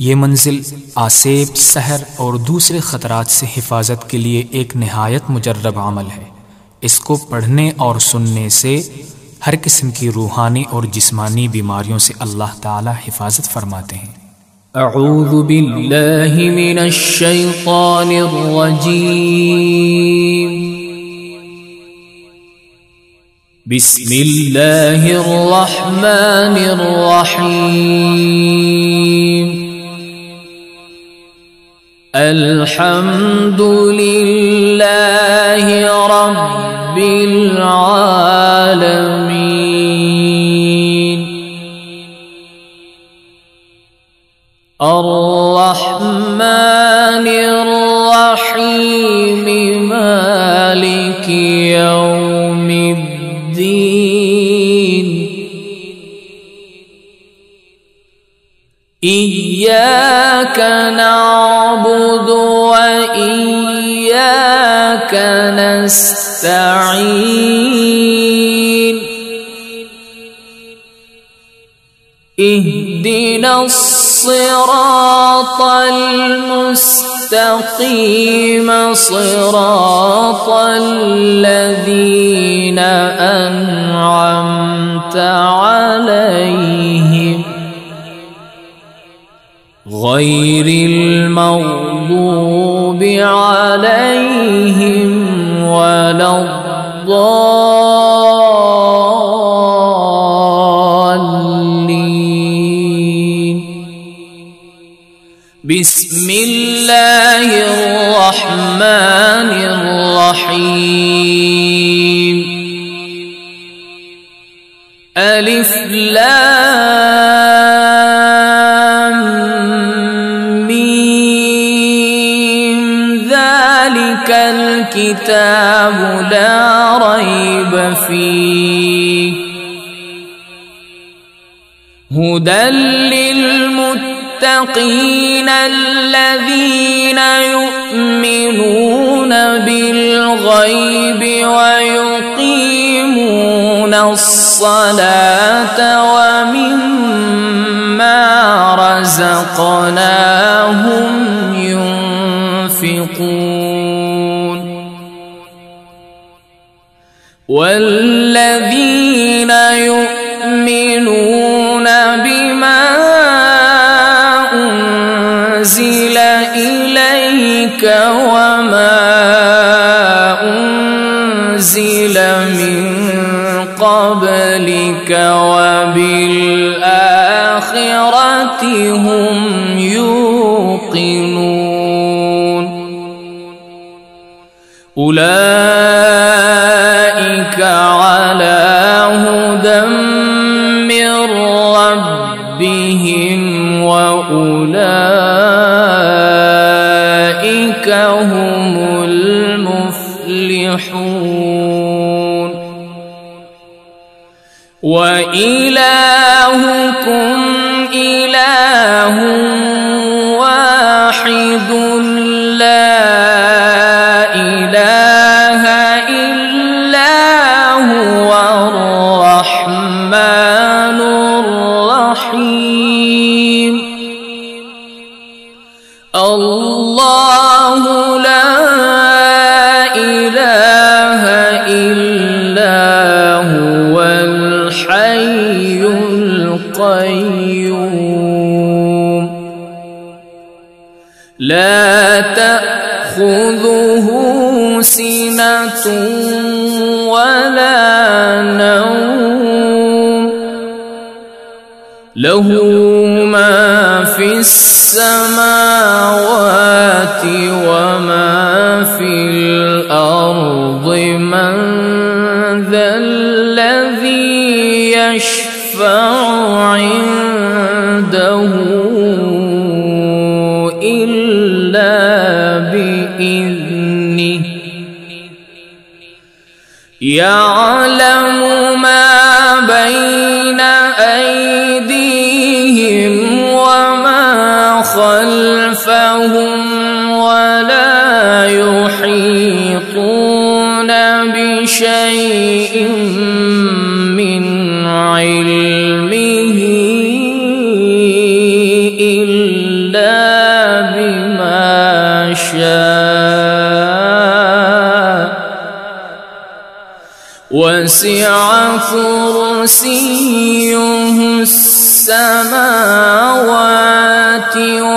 ये मंजिल आसेब, सहर और दूसरे ख़तरात से हिफाजत के लिए एक निहायत मुजर्रब अमल है। इसको पढ़ने और सुनने से हर किस्म की रूहानी और जिस्मानी बीमारियों से अल्लाह ताला हिफाजत फरमाते हैं। अऊज़ु बिल्लाहि मिनश शैतानिर रजीम। बिस्मिल्लाहिर रहमानिर रहीम। अल्हम्दुलिल्लाहि रब्बिल आलमीन। अर्रहमानिर रहीम। मालिकि यौमिद्दीन। इय्याक नअबुदु व इय्याक नस्तईन। इहदिनस सिरातल मुस्तक़ीम। सिरातल लज़ीना अन्अमत अलैहिम गैरिल मग़दूबि अलैहिम वलद्दाल्लीन। बिस्मिल्लाहिर रहमानिर रहीम। अलिफ लाम मीम। ज़ालिकल किताबु ला रैब फीह हुदल लिल्मुत्तक़ीन الذين يؤمنون بالغيب ويقيمون الصلاة ومما رزقناهم ينفقون والذين يؤمنون بما أنزل إليك وما أنزل من قبلك وبالآخرة هم يوقنون أولئك على هدى من ربهم وأولئك هم المفلحون وإلهكم إله واحد لا إله إلا هو الرحمن الرحيم الله لا إله إلا هو الحي القيوم لا تأخذه سنة ولا نوم له ما في السماوات وما في الأرض من ذا الذي يشفع عنده إلا بإذنه يعلم ما بين أيديهم وما خلفهم ولا يحيطون بشيء من علمه إلا إلا بما شاء وسع كرسيه السماوات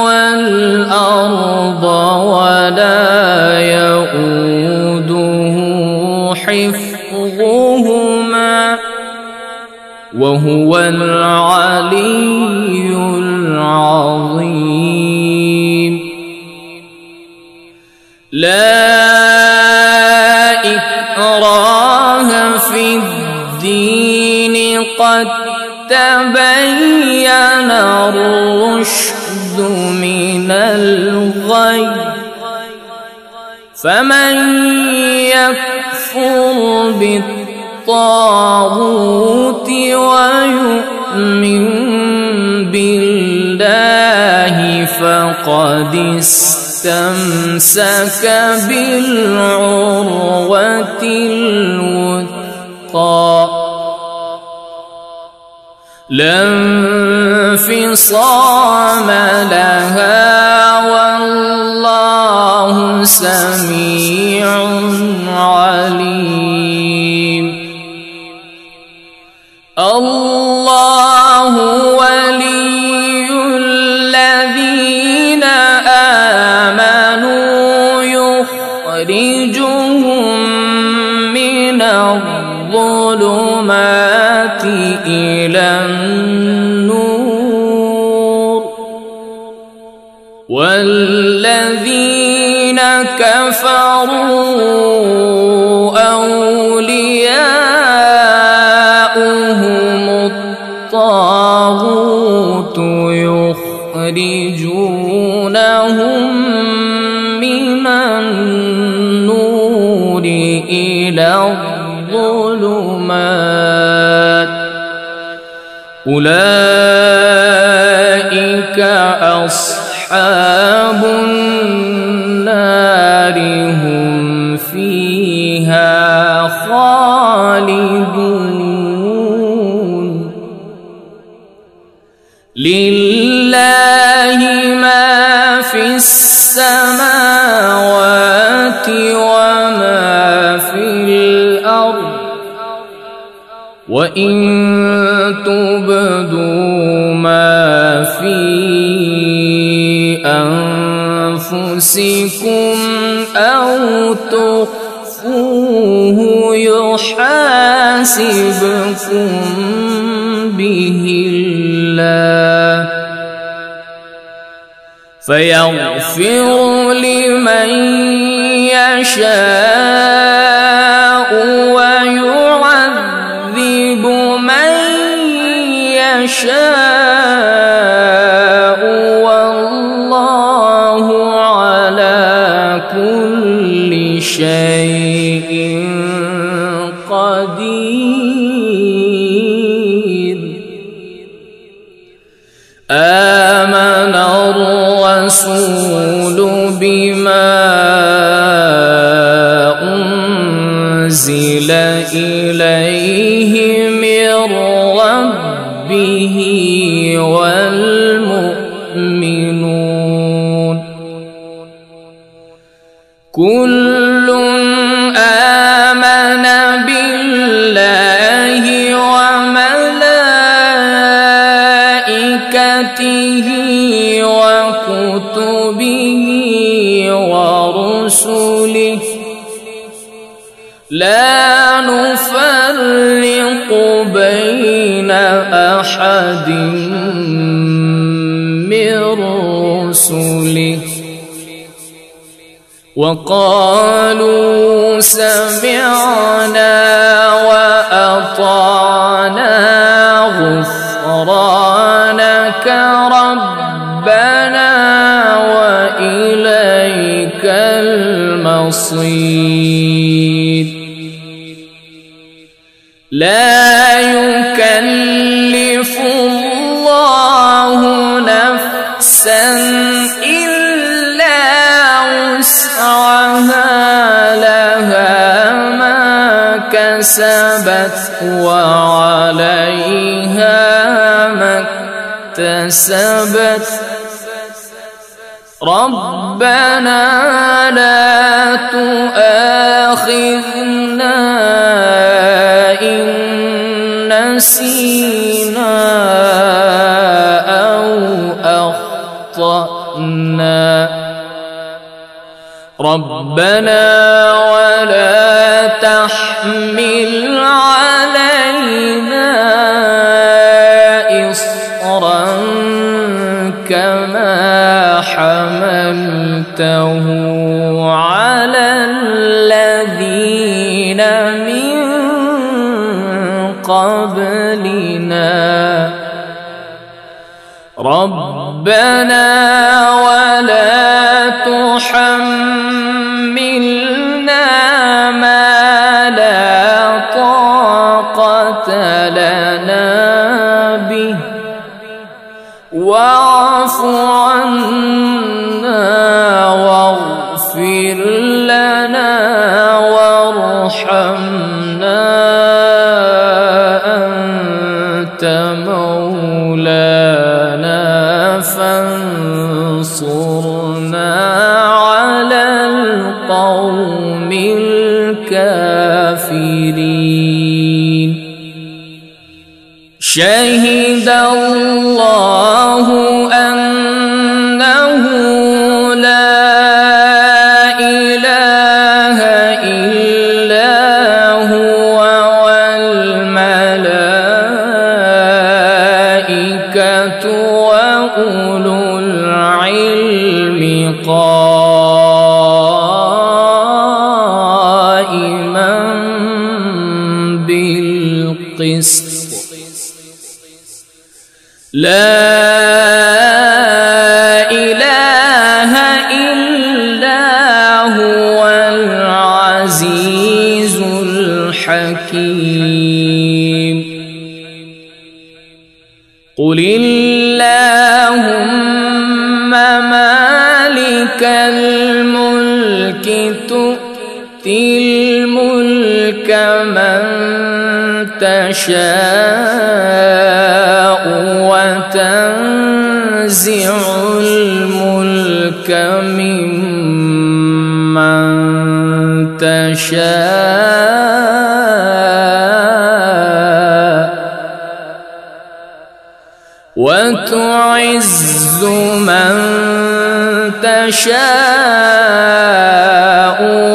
والأرض ولا يؤوده حفظهما وهو العلي العظيم. لا إكراه في الدين قد تبين الرشد من الغي فمن يكفر بالطاغوت ويؤمن بالله فقد استمسك بالعروة الوثقى لا انفصام لها والله سميع عليم. الله ولي الذين آمنوا يخرجهم من الظلمات إلى النور والذين كفروا أولياؤهم الطاغوت يخرجونهم من النور إلى الظلمات أولئك أصحاب النار هم فيها خالدون. لله ما في السماوات وما في الأرض وإن تبدوا ما في أنفسكم أو تخفوه يحاسبكم به الله فيغفر لمن يشاء ويعذب من يشاء والله على كل شيء قدير. آمن الرسول بما أنزل إليه من ربه والمؤمنون كل آمن بالله وملائكته وكتبه ورسله لا نفرق بين أحد من رسله وقالوا سمعنا وأطعنا غفرانك ربنا وإليك المصير. لا يكلف الله نفسا إلا وسعها لها ما كسبت وعليها ما اكتسبت ربنا لا تؤاخذنا إن نسينا أو أخطأنا ربنا ولا تحمل علينا إصرا كما حملته على الذين من قبلنا ربنا ولا تحملنا ما لا طاقة لنا به واعف عنا واغفر لنا وارحمنا أنت مولانا فانصرنا على القوم الكافرين شهد الله أنه لا إله إلا هو والملائكة وأولو العلم قائما بالقسط لا إله إلا هو العزيز الحكيم قل اللهم مالك الملك تؤتي الملك من تشاء وتنزع الملك ممن تشاء وتعز من تشاء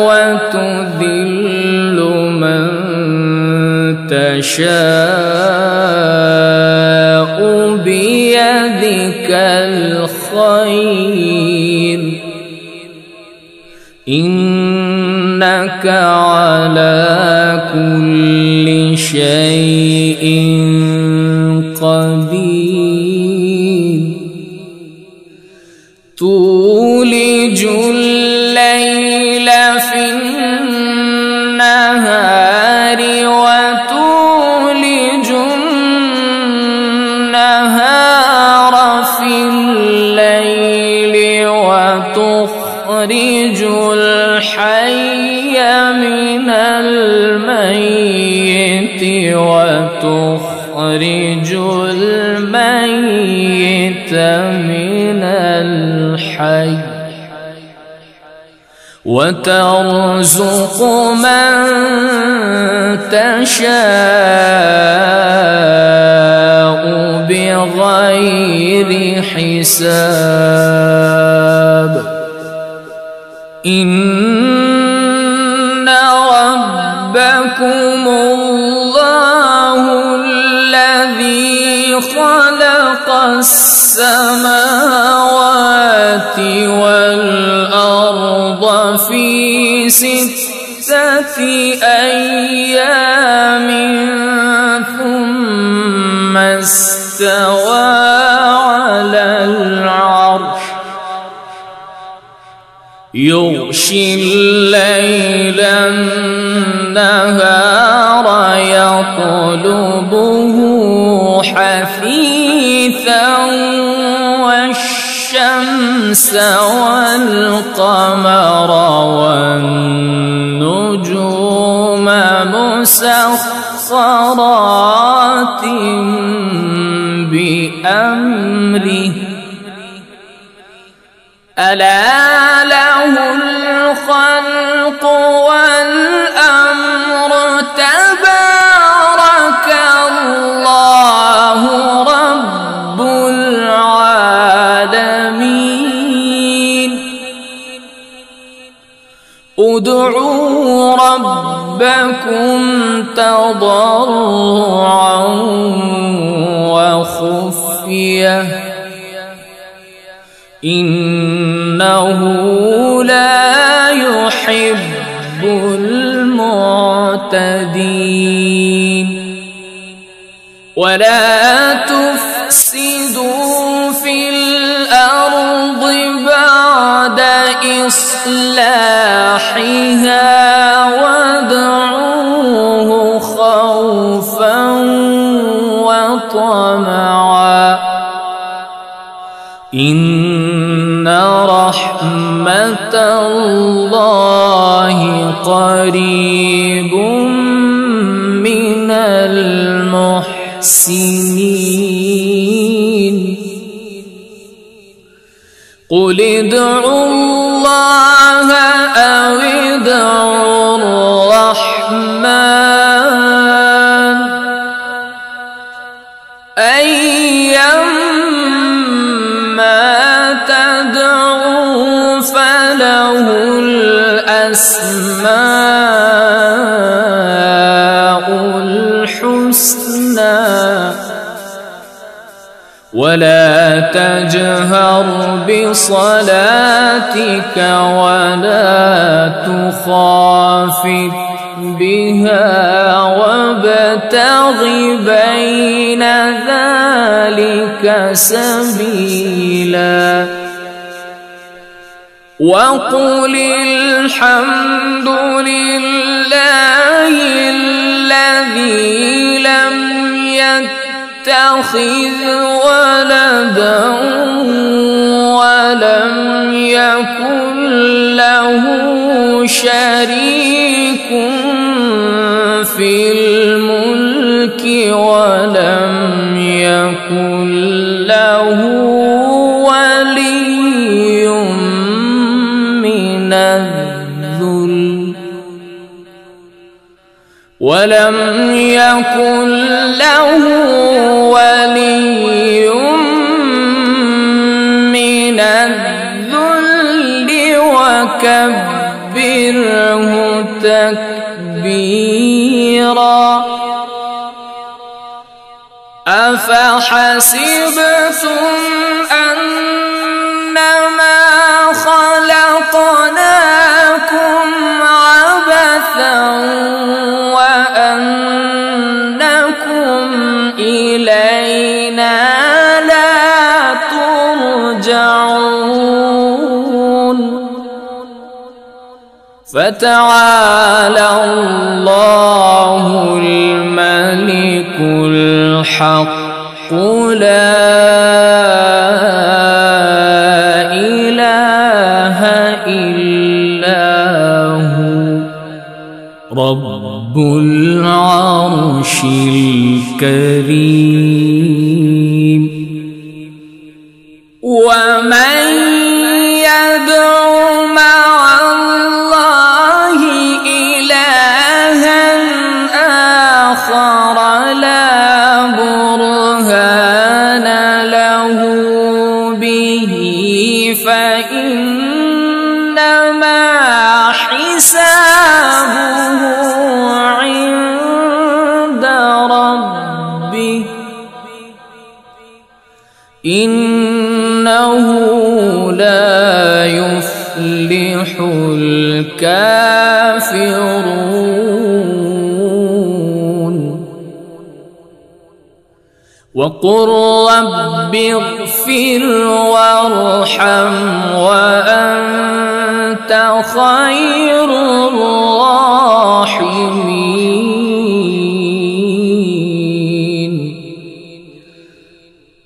وتذل من تشاء بيدك الخير إنك على كل شيء قدير تولج الليل في النهار وتولج النهار في الليل وتخرج الحي من الميت وتخرج الميت من الحي وترزق من تشاء بغير حساب إن ربكم الله الذي خلق السماوات والأرض في 6 أيام ثم استوى على العرش يغشي الليل النهار يطلبه حثيثا والشمس والقمر والنجوم مسخرات بأمره ألا له الخلق والأمر تبارك الله رب العالمين ادعوا ربكم تضرعا وخفية إنه لا يحب المعتدين ولا تفسدوا في الأرض بعد إصلاحها وادعوه خوفا وطمعا إن رحمة الله قريب من المحسنين قل ادعوا الله أو ادعوا الرحمن أيما تدعوا فله الأسماء الحسنى ولا تجهر بصلاتك ولا تخافت بها وابتغ بين ذلك سبيلا وقل الحمد لله الذي لم يتخذ ولدا ولم يكن له شريك في الملك ولم يكن له ولي من الذل ولم يكن له ولي من الذل وكبره تكبيرا أفحسبتم أنما خلقناكم عبثا وأنكم إلينا لا ترجعون فتعالى الله الملك الحق لا إله إلا هو رب العرش الكريم ومن يدع مع الله إلها آخر لا برهان له به فإنما حسابه عند ربه إنه لا يفلح الكافرون وقل رب اغفر وارحم وأنت خير الراحمين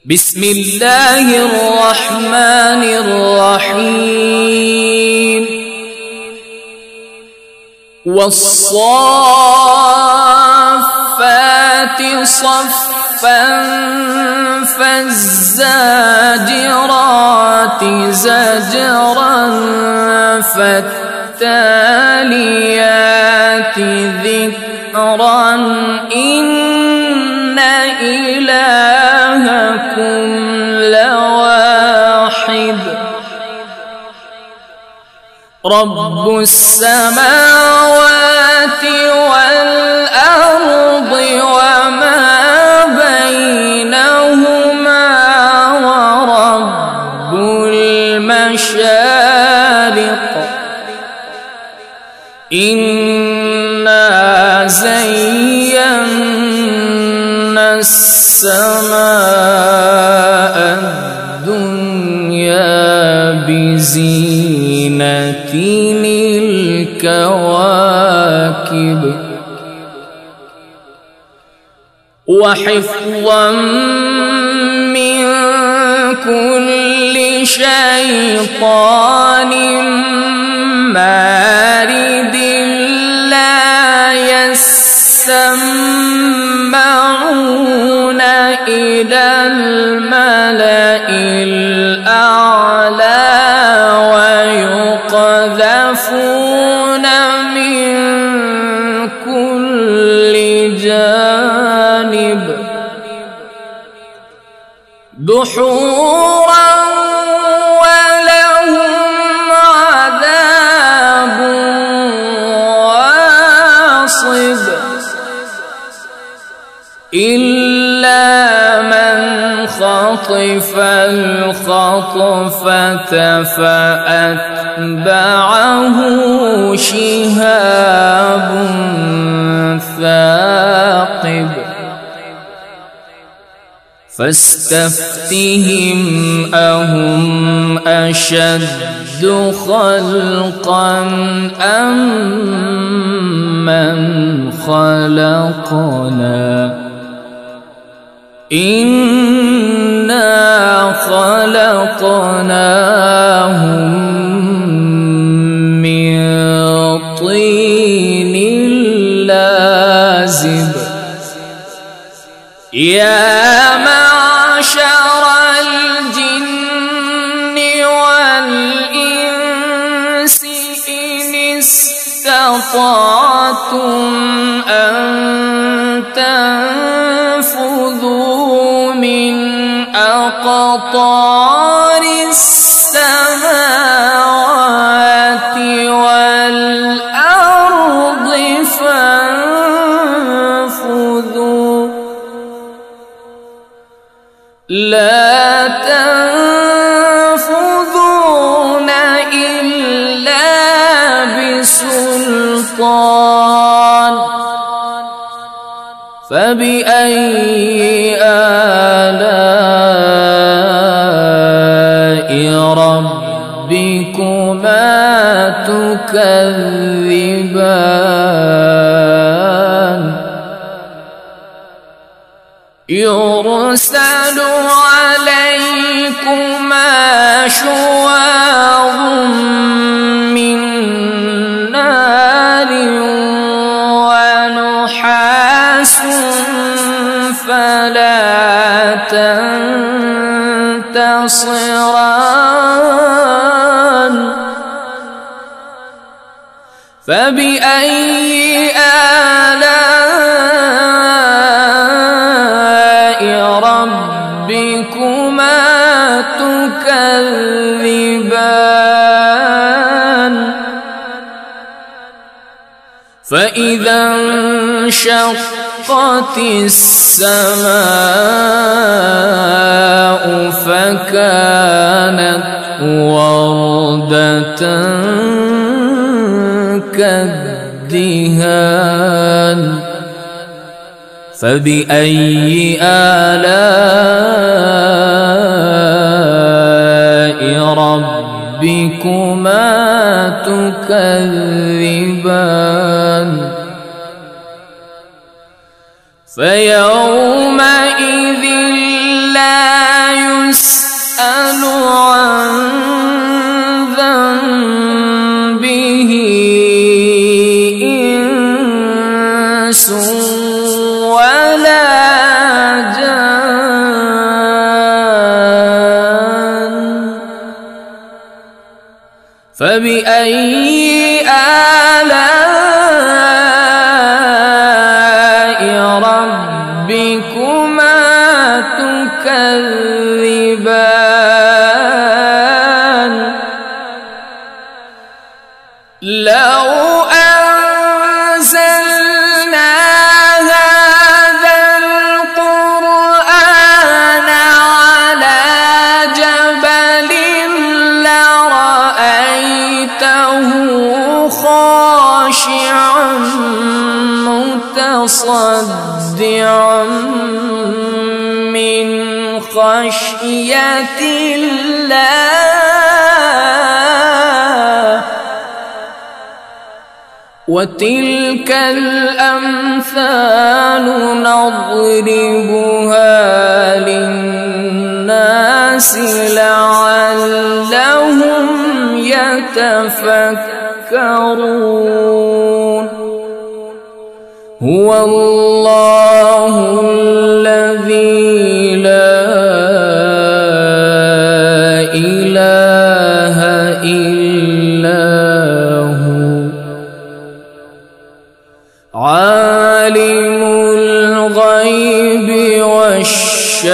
بسم الله الرحمن الرحيم والصافات صفا فالزاجرات زجرا فالتاليات ذكرا إن إلهكم لواحد رب السماوات والأرض وما بينهما ورب المشارق إنا زينا السماء الدنيا بزينة الكواكب وحفظا من كل شيطان مارد لا يسمعون إلى الملأ الأعلى ويقذفون من كل جانب دحورا ولهم عذاب واصب إلا من خطف الخطفة فأتبعه شهاب ثاقب فاستفتهم أهم أشد خلقا أم من خلقنا إنا خلقناهم من طين لازب يا معشر الجن والإنس إن استطعتم أن تنفذوا من أقطار السماوات والأرض فانفذوا لا تنفذون إلا بسلطان فبأي آلاء ربكما تكذبان يرسل عليكما شواظ من نار ونحاس فلا تنتصران فبأي آلاء ربكما تكذبان فإذا انشقت السماء فكانت وردة كالدهان فبأي آلاء ربكما تكذبان فيومئذ لا يسأل عن ذنبه إنس ولا فبأي آلاء ربكما تكذبان لو أنزلنا هذا القرآن على جبل لرأيته خاشعا متصدعا من خشية الله وتلك الأمثال نضربها للناس لعلهم يتفكرون هو الله الذي لا إله إلا هو عالم الغيب والشهادة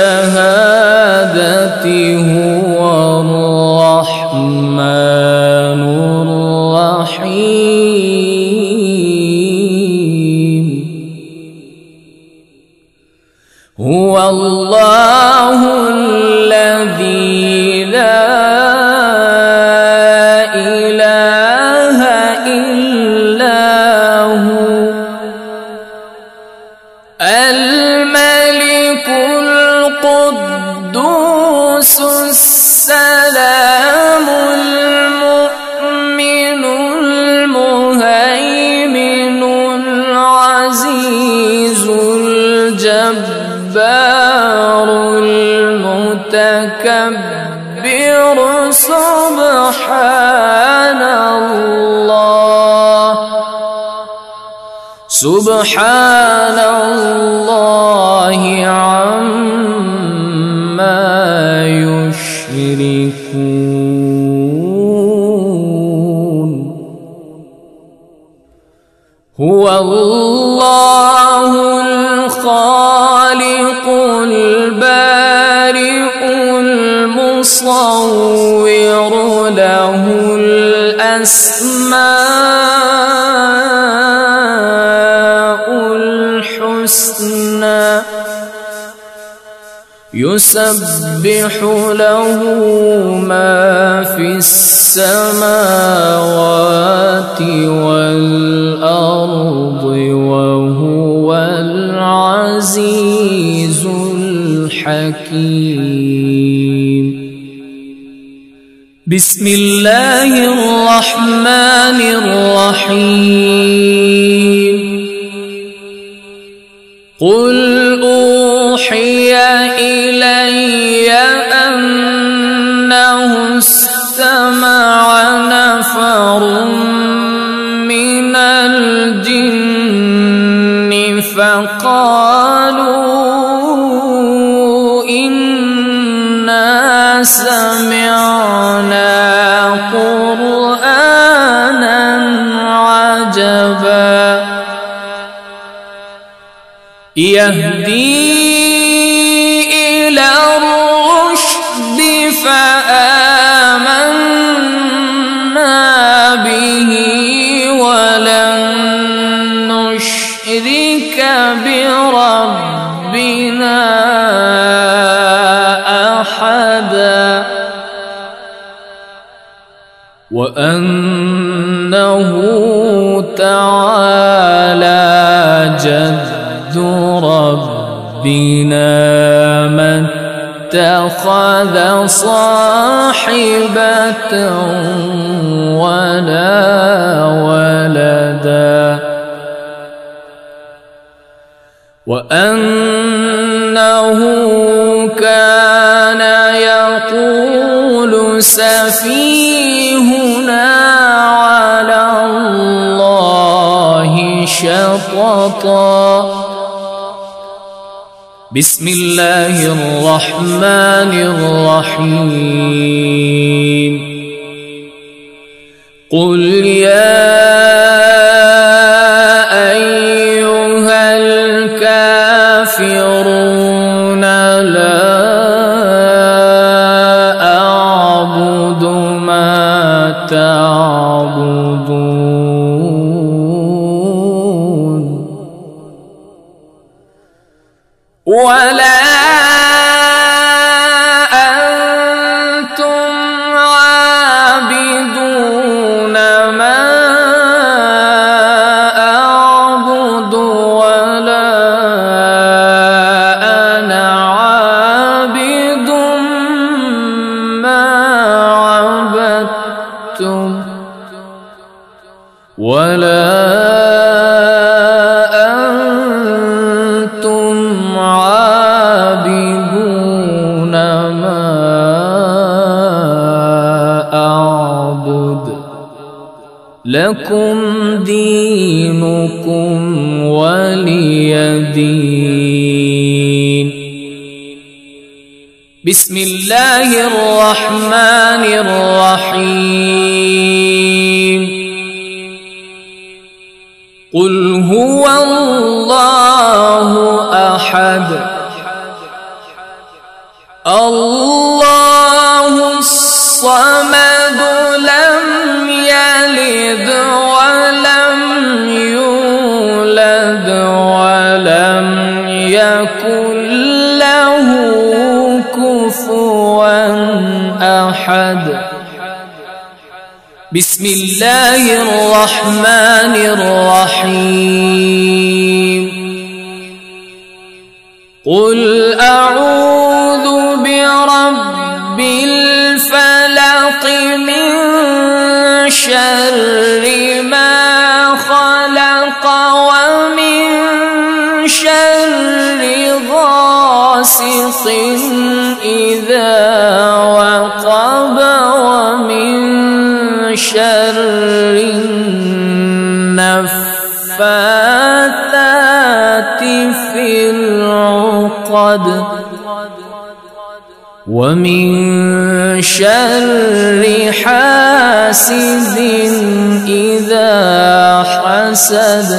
هو الرحمن الرحيم هو الله الذي لا إله إلا هو الملك القدوس السلام المؤمن المهيمن العزيز الجبار المتكبر سبحان الله عما يشركون هو الله الخالق البارئ المصور له الأسماء الحسنى يسبح له ما في السماوات والأرض وهو العزيز الحكيم بسم الله الرحمن الرحيم قل أوحي إلي أنه استمع نفر من الجن فقالوا إنا سمعنا قرآنا عجبا يهدي إلى الرشد فآمنا به ولن نشرك بربنا أحدا وأنه تعالى جد ربنا ما اتخذ صاحبة ولا ولدا وأنه كان يقول سفيهنا على الله شططا بسم الله الرحمن الرحيم قل يا أيها الكافرون لا أعبد ما تعبدون ولا ولا أنتم عابدون ما أعبد لكم دينكم ولي دين. بسم الله الرحمن الرحيم. قل هو الله أحد الله الصمد لم يلد ولم يولد ولم يكن له كفوا أحد. بسم الله الرحمن الرحيم. قل أعوذ برب الفلق من شر ما خلق ومن شر غاسق إذا وقب ومن شر النفاثات في العقد ومن شر حاسد إذا حسد.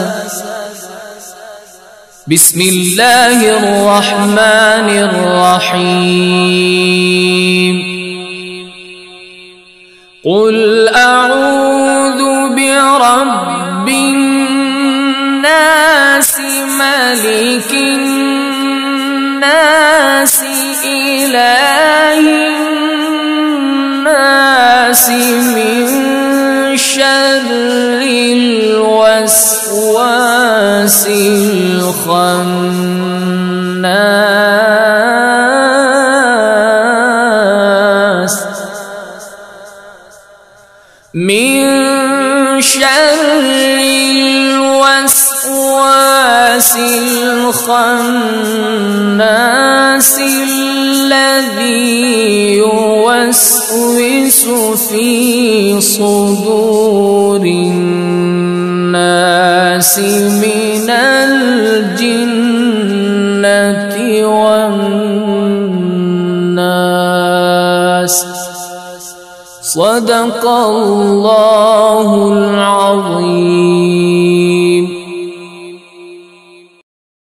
بسم الله الرحمن الرحيم. قل أعوذ برب الناس ملك الناس إله الناس من شر الوسواس الخناس من شر الوسواس الخناس الذي يوسوس في صدور الناس من الجنة والناس. صدق الله العظيم.